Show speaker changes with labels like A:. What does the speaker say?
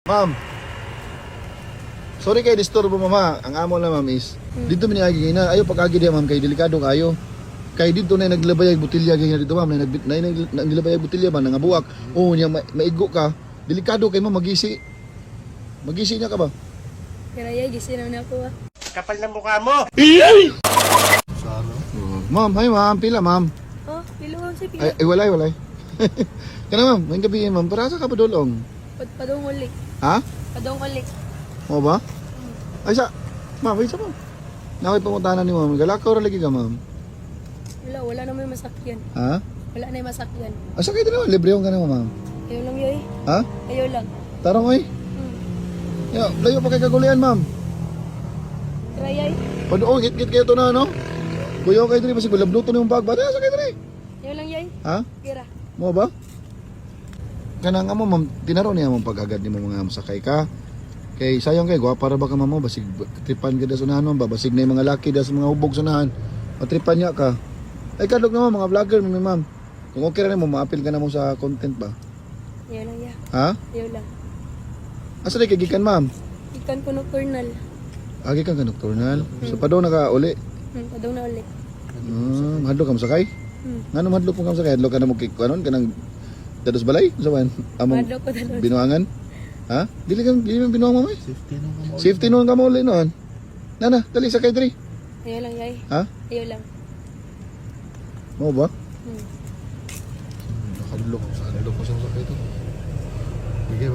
A: Ma'am. Sorry kay disturbo mama. Ang amo lang ma'am is dito minagi na ayo pag-agi diya ma'am kay delikado kayo. Kay dito na naglabay ang botelya ganyan dito ma'am, naglabay ang botelya ba nangabuak. Oh, nya maigo ka. Delikado kay ma'am magisi. Magisi niya ka ba?
B: Kaya yay, gising na ako ah.
C: Kapal ng mukha mo!
A: Ma'am, hi ma'am, pila ma'am.
B: Oh, piluwang si Pila.
A: Ay walay. Kana ma'am, may gabi ma'am, para sa ka padulong.
B: Padong ulit.
A: Ha?
B: Padong ulit.
A: Mo ba? Ay sa. Ma'am, wait sa ma'am. Nakay pangutanan ni ma'am. Galakaw ra lagi ka ma'am.
B: Wala na may masakyan.
A: Ha?
B: Wala na yung masakyan.
A: Asa kayo naman, libre yung ka naman ma'am.
B: Ayaw lang yoy.
A: Ha?
B: Ayaw lang.
A: Tarong oy. Ya, layo pa kay kagulian ma'am.
B: Kaya yay.
A: Padoong hit-hit kayo to na no? Kuya kayo diri basi bulabluto ni yung bag. Bata sa kayo diri.
B: Ayaw lang yay.
A: Ha?
B: Kira.
A: Mo ba? Kanang amo ma'am, tinaro niya mong pag-agad ni mo mga masakay ka. Kay sayang kay gwapa ra ba ka ma'am, basig tripan ka da sunahan ma'am, basig na yung mga laki da sa mga hubog sunahan. Matripan niya ka. Ay kadlok naman mga vlogger mo ma'am. Kung okay ra mo, ma-appeal ka na mo sa content ba?
B: Ayaw lang ya.
A: Ha?
B: Ayaw lang.
A: Asa di kagikan ma'am?
B: Ikan ko nocturnal.
A: Agi ka nocturnal. So pa daw naka uli.
B: Padong na ulit.
A: Hadlok ka masakay? Ngano hadlok mo ka masakay? Hadlok ka na mo kikanon kanang dados balay? Saban? Among
B: Madlo ko dalon.
A: binuangan? Ha? Dili kang binuang mo may? Safety noon ka mo uli noon. Nana, dali sakay diri.
B: Ayaw lang yay.
A: Ha?
B: Ayaw lang.
A: Mo ba?
B: Hmm.
A: Nakadlok ko sa sakay to.